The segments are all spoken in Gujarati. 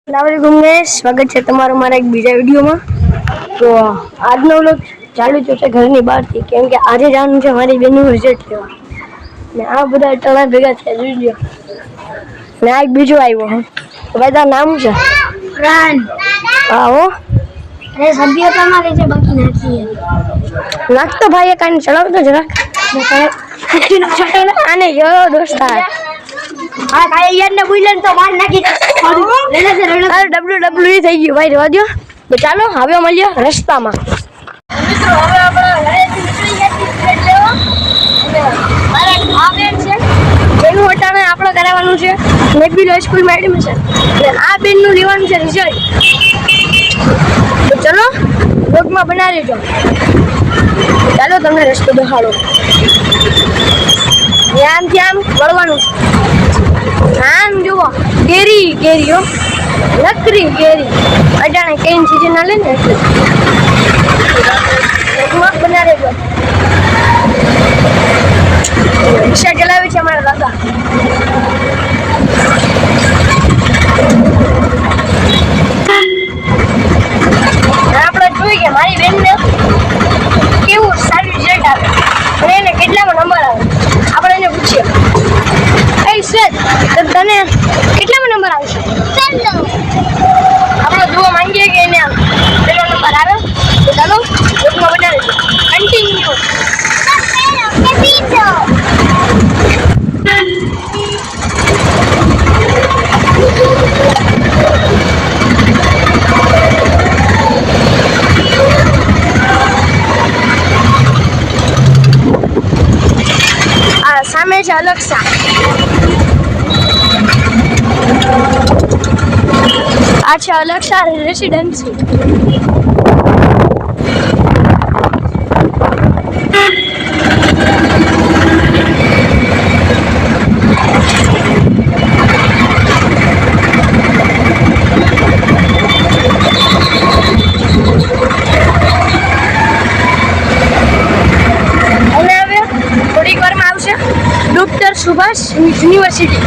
अस्सलाम वालेकुम, स्वागत है તમારું મારા એક બીજા વિડિયોમાં। તો આજનો વ્લોગ ચાલુ છે ઘરની બહારથી, કેમ કે આજે જવાનું છે મારી બેનનું રિઝલ્ટ લેવા ને આ બધા ટણા ભેગા થયા જોઈ લ્યો ને આ એક બીજો આવ્યો હે ભાઈ તારું નામ છે ફ્રાન હા હો અરે સભ્યતામાં રહેજે બાકી નાખી નાખતો ભાઈ કાને ચલાવતો જરાક આને જો દોસ્તાર हाँ काई यार ने बुइलन तो बाहर नाखी लेने से अरे WWE થઈ ગયું ભાઈ રહેવા દો તો ચાલો હવે મળીએ રસ્તામાં મિત્રો હવે આપણે ઘરેથી નીકળી ગયા છીએ લેવા અને મારા આ બેન છે એનું હટાણે આપણે કરાવવાનું છે નેબિલ સ્કૂલમાં એડમિશન અને આ બેનનું લેવાનું છે રિઝલ્ટ તો ચલો વ્લોગમાં બનાવી લેજો ચાલો તમને રસ્તો દેખાડો ધ્યાનથી આમ વળવાનું આમ જુઓ કેરી કેરીઓ નકરી કેરી અજાણે કઈ સીઝન ના લે ને એટલે બના રહેજો રિક્ષા ચલાવી છે અમારા દાદા આપણે જોઈ કે મારી બેનને કેવું સારું રિઝલ્ટ આવે અને એને કેટલામાં નંબર આવે આપણે એને પૂછીએ શ્વેત તને કેટલામાં નંબર આવશે આપણે જોવા માંગીએ કે એને પેલો નંબર આવે તો ચાલો ગ્રુપમાં બનાવીશું કન્ટિન્યુ આ સામે છે અલક્ષા अच्छा अलेक्सा रेसिडेंसी थोड़ी वार में आवशे डॉक्टर सुभाष यूनिवर्सिटी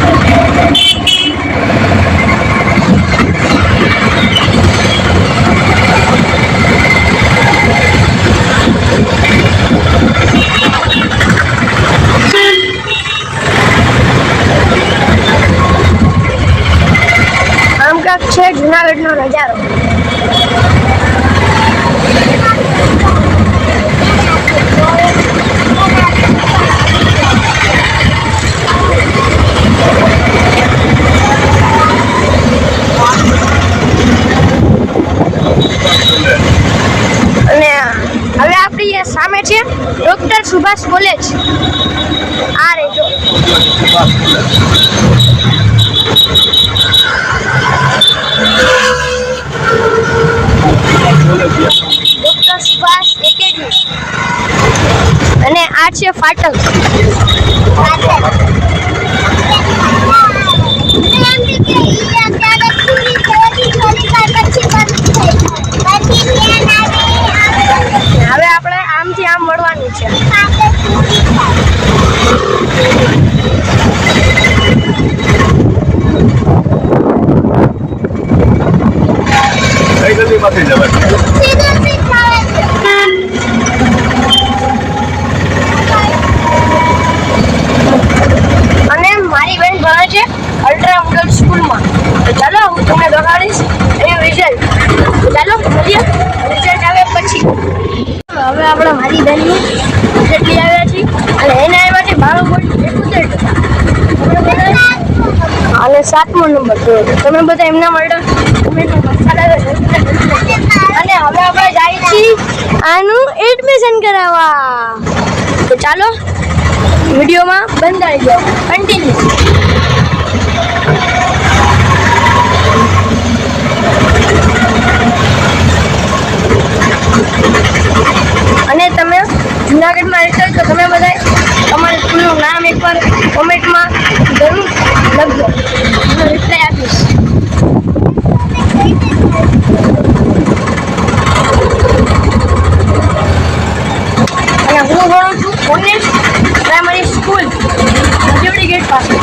છે જૂનાગઢનો નજારો અને હવે આપણી સામે છે ડોક્ટર સુભાષ કોલેજ આ રેજો ડોક્ટર સુભાષ એકેડમી અને આ છે ફાટક હવે આપણે આમથી આમ મળવાનું છે અને મારી બેન ભણે છે અલ્ટ્રા મોડલ સ્કૂલમાં તો ચાલો હું તમને દેખાડીશ એનું રિઝલ્ટ ચાલો મળીએ રિઝલ્ટ આવે પછી હવે આપણે મારી બેનનું રિઝલ્ટ લઈ આવ્યા છીએ અને એને આવ્યા છે 12.71% અને 7મો નંબર તો તમે બધા એમના માટે અને હવે આપણે જાય છીએ આનું એડમિશન કરાવવા તો ચાલો વિડીયોમાં બંધાઈ જાઓ કન્ટિન્યુ અને તમે જૂનાગઢમાં રહેશો તો તમે બધા તમારા સ્કૂલનું નામ એકવાર કોમેન્ટમાં જરૂર લખજો હું રિપ્લાય આપીશ અને હું ભણું છું પ્રાઇમરી સ્કૂલ ગેટ પાસે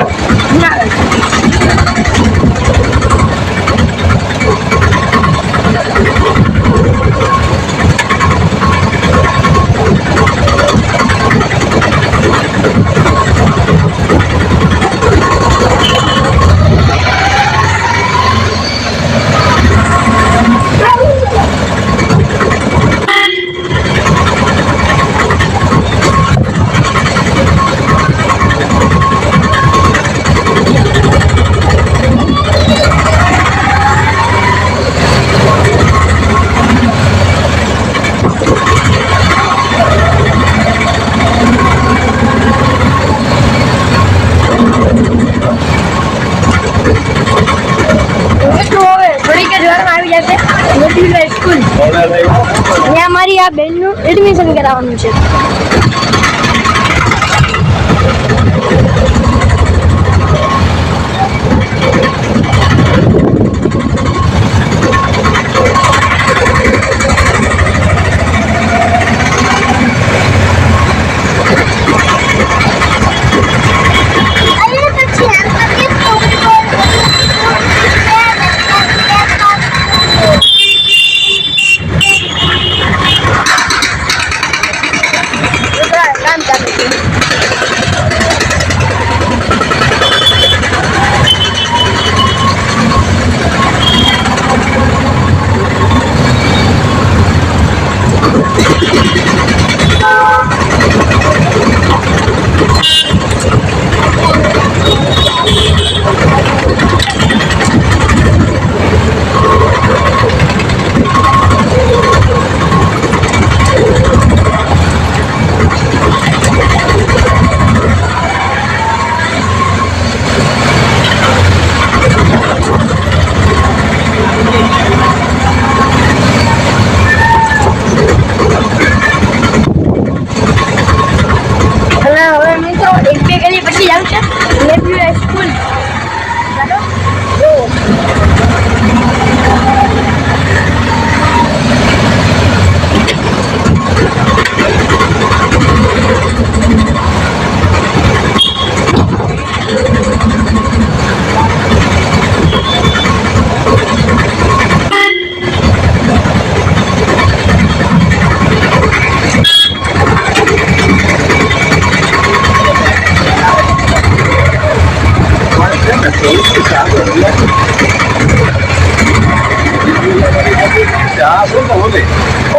નેબ્યુલા સ્કૂલ. ત્યાં મારી આ બેનનું એડમિશન કરાવવાનું છે.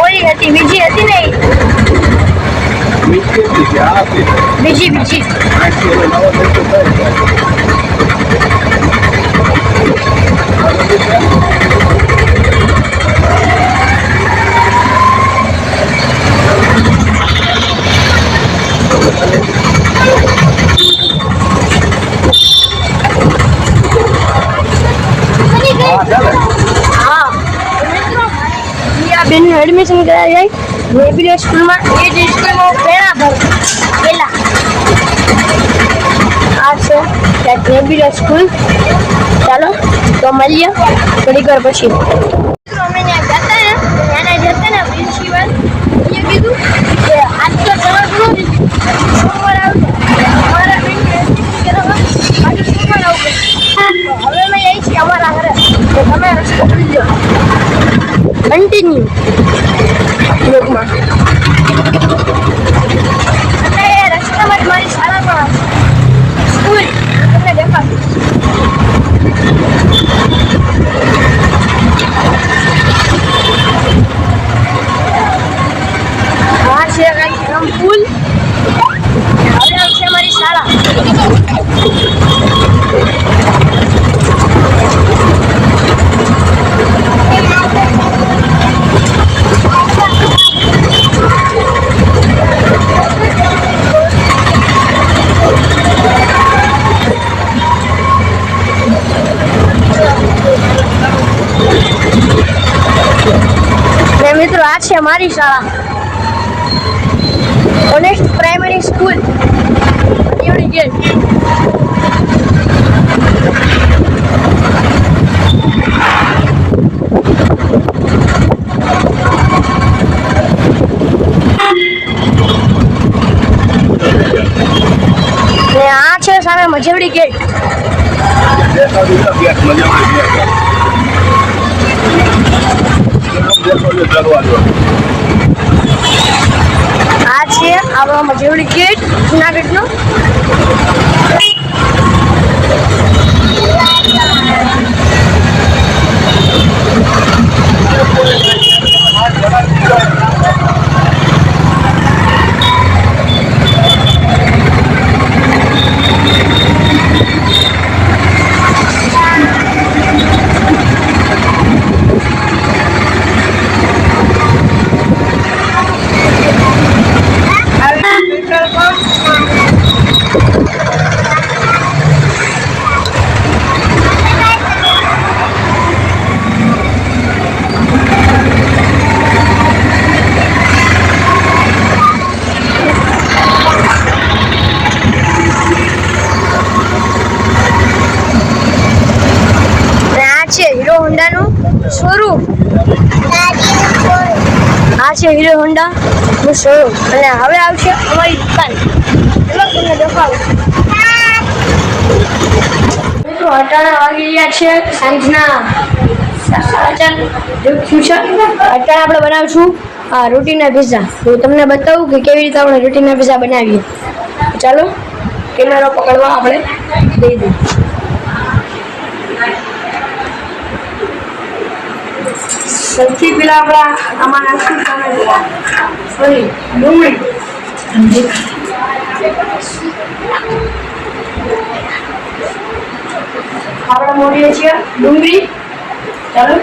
ઓલી હતી બીજી હતી ને બીજી બેનનું એડમિશન કરાવી જાય નેબ્યુલા સ્કૂલમાં. એ જ સ્કૂલમાં પહેલા આ છે નેબ્યુલા સ્કૂલ. ચાલો તો મળીએ થોડીક વાર પછી. અમે ત્યાં જતા ને પ્રિન્સિપલ એ કીધું કે આજ તો તમારે સોમવાર આવશે અમારા બેનનું આજે સોમવાર આવશે. હવે અમે જઈએ છીએ અમારા ઘરે તો તમે રસ્તો ખોલી દો. કન્ટિન્યુ બ્લોગમાં. અને રસ્તામાં જ મારી શાળામાં સ્કૂલ તમને દેખાશે. આ છે કંઈક આમ પુલ. હવે આવશે મારી શાળા. મિત્રો આ છે મારી શાળા ઓનેસ્ટ પ્રાઇમરી સ્કૂલ એવડી ગેટ. ને આ છે સામે મજેવડી ગેટ. આ છે આપણો મજેવડી ગેટ જુનાગઢનો. શોરૂમ આ છે હીરો હોન્ડા નું શોરૂમ અને હવે આવશે અમારી દુકાન. ચલો તમને દેખાડું. મિત્રો અટાણા વાગી રહ્યા છે સાંજના 4:30. અટાણા આપણે બનાવશું રોટીના પિઝા. હું તમને બતાવું કે કેવી રીતે આપણે રોટીના પિઝા બનાવીએ. ચાલો કેમેરો પકડવા આપણે દઈ દઈએ. સૌથી પહેલા આપણા આમાં નાખશું ડુંગળી. આપણે મોડીએ છીએ ડુંગળી. ચાલો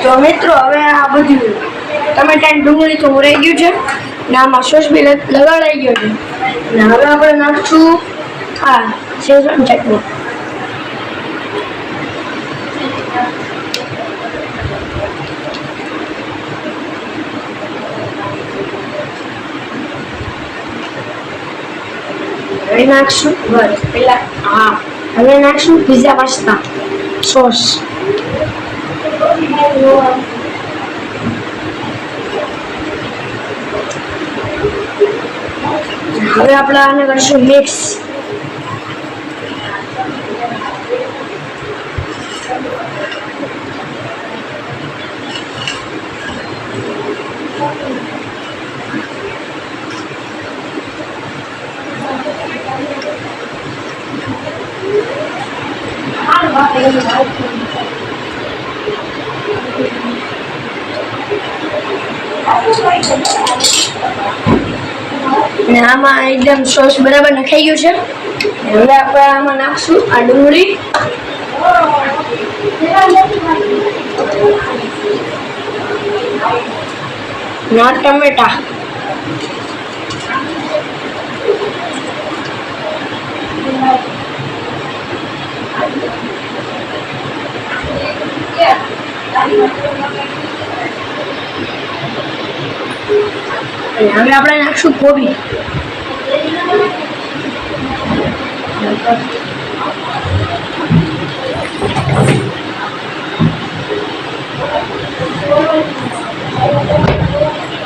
તો મિત્રો હવે આ બધું ટમેટા ડુંગળી તો રહી ગયું છે ને આમાં સોસ બી લગાડાઈ ગયો છે ને હવે આપણે નાખશું શેઝવાન ચટણી. હવે નાખશું બસ પેલા હવે નાખશું પિઝા પાસ્તા સોસ. હવે આપણે આને કરીશું મિક્સ. ને આમાં એકદમ સોસ બરાબર નખાઈ ગયું છે. હવે આપણે આમાં નાખશું આ ડુંગળી. ના ટમેટા. હવે આપણે નાખશું કોબી.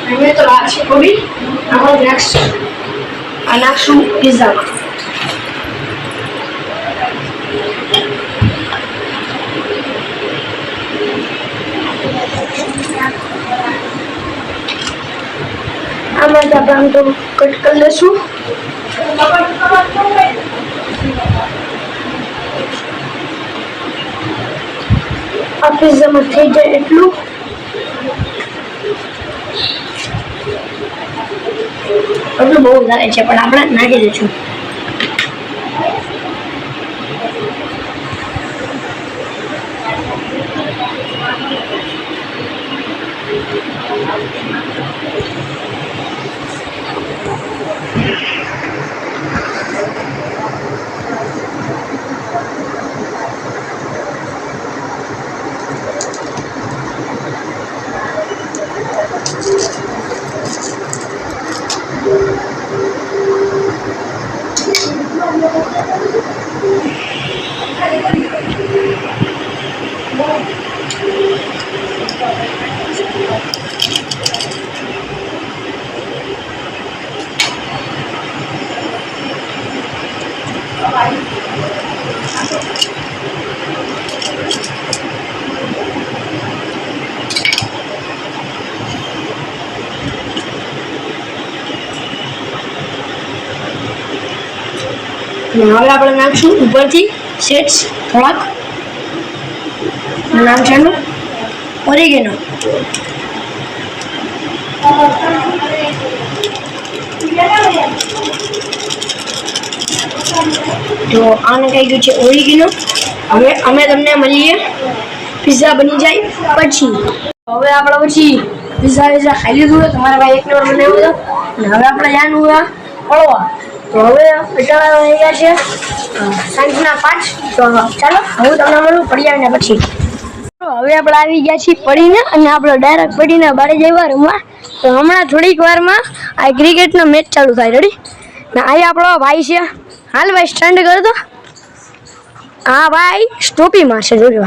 હવે તો આ છે કોબી. આપણે નાખશું પિઝામાં. આમાં જ આપણે આમ તો કટ કરી લઈશું. આ પિઝામાં થઈ જાય એટલું. બધું બહુ વધારે છે પણ આપણે નાખી દઈશું. અને હવે આપણે નાખશું ઉપરથી સેટ્સ થોડાક નામ છે એનું ઓરેગેનો. તો આને કહી ગયું છે ઓરેગેનો. હવે અમે તમને મળીએ પિઝા બની જાય પછી. હવે આપણે પછી પિઝા ખાઈ લીધું તમારા ભાઈ એક નંબર બનાવ્યું હતું અને હવે આપણે જાણવું પડવા. તો હવે પટાળા થઈ ગયા છે સાંજના 5. તો ચાલો હું તમને મળું પડી આવીને પછી. હવે આપણે આવી ગયા છીએ પડીને અને આપણે ડાયરેક્ટ પડીને બારે જવા રમવા. તો હમણાં થોડીક વારમાં આ ક્રિકેટનો મેચ ચાલુ થાય. રેડી ને અહીં આપણો ભાઈ છે. હાલ ભાઈ સ્ટન્ટ કરતો. હા ભાઈ સ્ટોપી મારશે જોજો.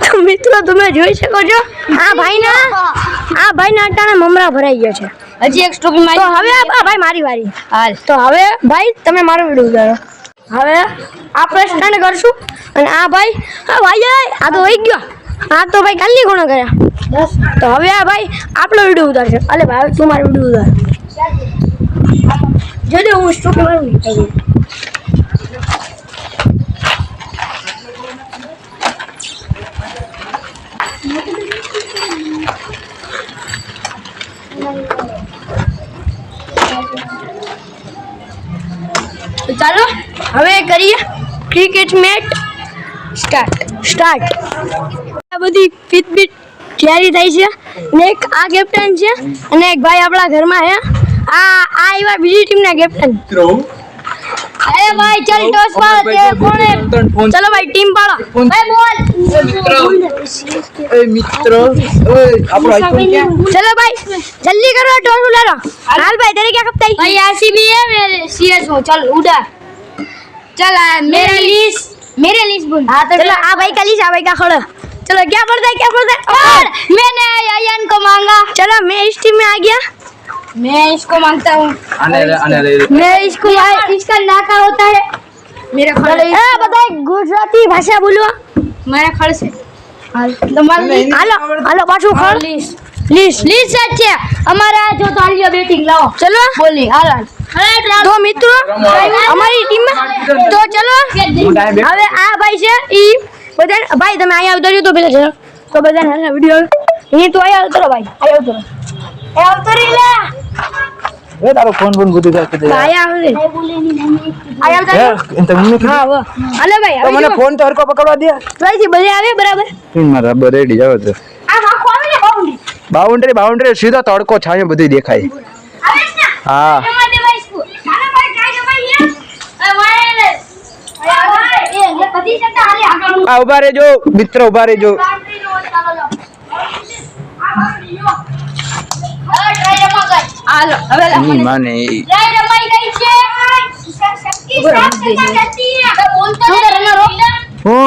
તો મિત્રો તમે જોઈ શકો છો આ ભાઈના અટાણે મમરા ભરાઈ ગયા છે. હજી એક સ્ટોપી મારી. તો હવે આ ભાઈ મારી વારી. હાલ તો હવે ભાઈ તમે મારો વિડિયો ઉતારો. હવે આપણે સ્ટન્ટ કરશું અને આ ભાઈ આ તો વહી ગયો. આ તો ભાઈ કાલની કોણ કર્યા. તો હવે આ ભાઈ આપણો વિડિયો ઉતારશે. અલે ભાઈ તું મારો વિડિયો ઉતાર. જોજો હું સ્ટોપી મારું. તો ચાલો હવે કરીએ ક્રિકેટ મેચ સ્ટાર્ટ. આ બધી ફીટ તૈયારી થાય છે ને એક આ કેપ્ટન છે અને એક ભાઈ આપણા ઘરમાં છે. આ આવ્યા બીજી ટીમના કેપ્ટન. અરે ભાઈ ચાલ ટોસ પાડો. તે કોણે ચલો ભાઈ ટીમ પાડો. ભાઈ બોલ એ મિત્રો આપણો આઈફોન ક્યાં. ચલો ભાઈ જલ્દી કરો ટોસ ઉડાડો. હાલ ભાઈ तेरे क्या कप्तान भाई आरसीबी है मेरे सीएस हो. चल उड़ा चल मेरा लिस्ट बोल. हां तो चलो आ भाई का लिस्ट आ भाई का खड़ा. चलो क्या पड़ता है और मैंने अयन को मांगा. चलो मैं इस टीम में आ गया. मैं इसको मांगता हूँ. मैं इसको इसका नाका होता है मेरे खड़. बताए गुजराती भाषा बोलो. मेरा खड़ से हालो पाछू खड़. लिस्ट છે અમારા જો તાળીઓ બેટિંગ લાવો. ચલો બોલી હાલો. તો મિત્રો અમારી ટીમમાં તો ચલો હવે આ ભાઈ છે ઈ બધા ભાઈ તમે અહીંયા ઉતર્યો તો પેલા ચલો તો બધા વિડિયો અહીં તો અહીંયા ઉતરો ભાઈ. અહીંયા ઉતરો. એ ઉતરી લે. એ તારો ફોન ગુડી કરકે દે. આયા આવે આયા ઉતરો. એ તો મમ્મી હા વો હાલો ભાઈ તો મને ફોન તો હરકો પકડવા દે. ભાઈથી બધે આવે બરાબર. ટીમ માં રબર રેડી જાવ તો આ આખો આવે ને બાઉન્ડ્રી સીધો તડકો છાયો બધી દેખાય. આવે છે ને. હા ભાઈ કાઈ ભાઈ એ વાયરલેસ. અરે ભાઈ એ પતિ શકતા હાલે આગળ. આ ઉભા રહેજો મિત્ર ઉભા રહેજો. હાલો હવે ની માને ટ્રાય રમાઈ ગઈ છે. શક્તિ સાફ કરતા જતી હે. બોલતો રનર હો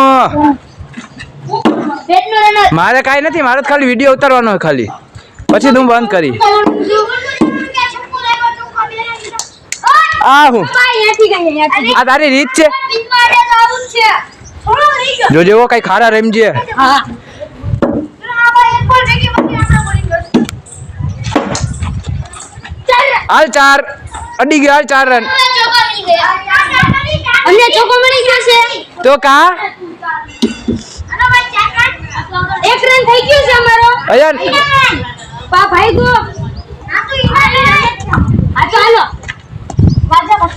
બેટનો રનર. મારે કાઈ નથી. મારે તો ખાલી વિડિયો ઉતારવાનો છે ખાલી. પછી હું બંધ કરી. આ હું આ તારી રીત છે. જોજે વો કઈ ખારા રમજે. હા હાલ 4 અડી ગયો. હાલ 4 રન. અમને ચોકો મળી ગયો છે. તો કા એક રન થઈ ગયો છે અમારો. અયન પા ભાઈ ગો આ તો હાલો વાજા બસ.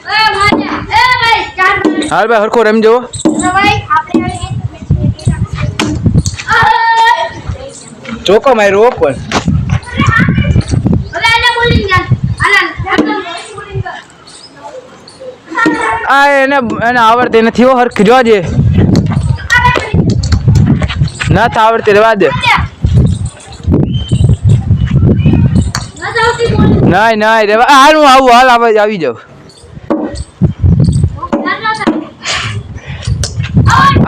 એ ભાઈ ચાર રન. હાલ ભાઈ હરખો રમજો. ભાઈ આપણે ચોકો માર્યો પણ હવે આને બોલિંગ જાન આલા બોલિંગ કર. આ એને આવડતી નથી. હો હરખ જોજે ના આવડતી રેવા દે. નહીં રેવા. હાલ હું આવું. હાલ આવી જાવ.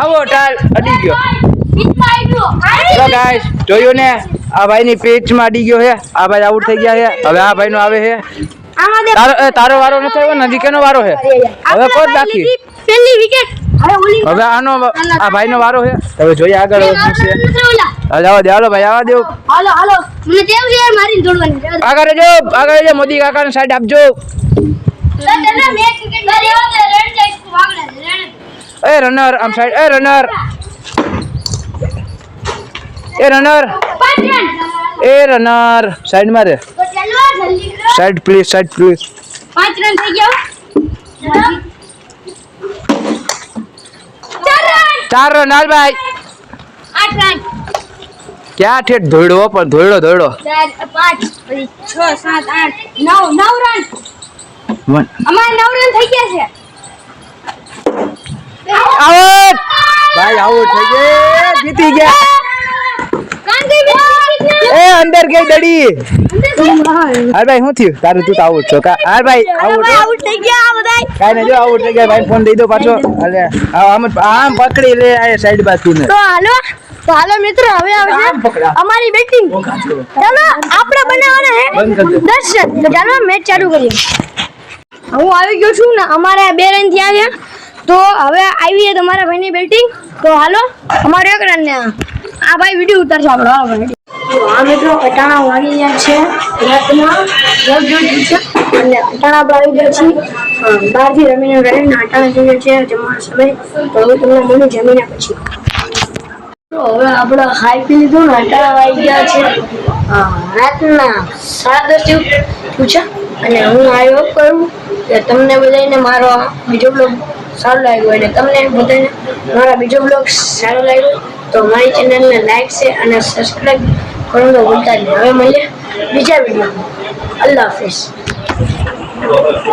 આવો ટાલ અડી ગયો. તો ગાઈસ જોયું ને આ ભાઈની પેચમાં અડી ગયો છે. આ ભાઈ આઉટ થઈ ગયા છે. હવે આ ભાઈનો આવે છે. તારો વારો નથી આવ્યો. નદી કેનો વારો છે હવે કોણ બાકી. પહેલી વિકેટ. હવે આનો આ ભાઈનો વારો છે. હવે જોઈએ આગળ શું છે. જવા દે હાલો ભાઈ આવવા દો હાલો હાલો મને તેમ છે યાર મારી દોડવાની આગળ રહેજો મોદી કાકાને સાઈડ આપજો એ રનર આમ સાઈડ એ રનર સાઈડ મારે સાઈડ પ્લીઝ 5 રન થઈ ગયા 4 રન હાલ ભાઈ 8 રન ક્યાં ઠેઠ ધોડો પણ ધોડો 4 5 6 7 8 9 રન અમારે 9 રન થઈ ગયા છે આઉટ ભાઈ આઉટ થઈ ગયા જીતી ગયા એ અંદર ગઈ દડી હાલ ભાઈ શું થયું તારું તું તો આઉટ છો કા હાલ ભાઈ આઉટ થઈ ગયા બધાય કાઈ નહીં જો આઉટ થઈ ગયા ભાઈ ફોન દઈ દો પાછો અલે આમ પકડી લે આ સાઈડ બાજુ ને તો હાલો મિત્રો હવે આવશે અમારી બેટિંગ ચાલો આપણે બનાવવાના હે બંધ કરી દો 10 રન તો ચાલો મેચ ચાલુ કરીએ હું આવી ગયો છું ને અમારે 2 રન થયા છે તો હવે આવી છે તમારા ભાઈની બેટિંગ તો હાલો અમારે 1 રન ને આ ભાઈ વિડિયો ઉતારશે આપણો હાલો ભાઈ તો આ મિત્રો અટાણા વાગી ગયા છે રાતના 10 છે અને અટાણા પર આવી ગયા છે બહારથી રમીને રહીને અટાણા જોઈએ છે જમવાનો સમય તો હવે તમને મને જમીને પછી તો હવે આપણે ખાઈ પી લીધું ને અટાણા વાગી ગયા છે રાતના 10:30 જેવું છે અને હું આવ્યો કરું કે તમને બધાને મારો બીજો બ્લોગ સારો લાગ્યો અને તમને બધાને મારા બીજો બ્લોગ સારો લાગ્યો તો મારી ચેનલને લાઈક છે અને સબસ્ક્રાઇબ કરવાનું ભૂલતા નહીં હવે મળીએ બીજા વિડીયોમાં અલ્લાહ હાફિઝ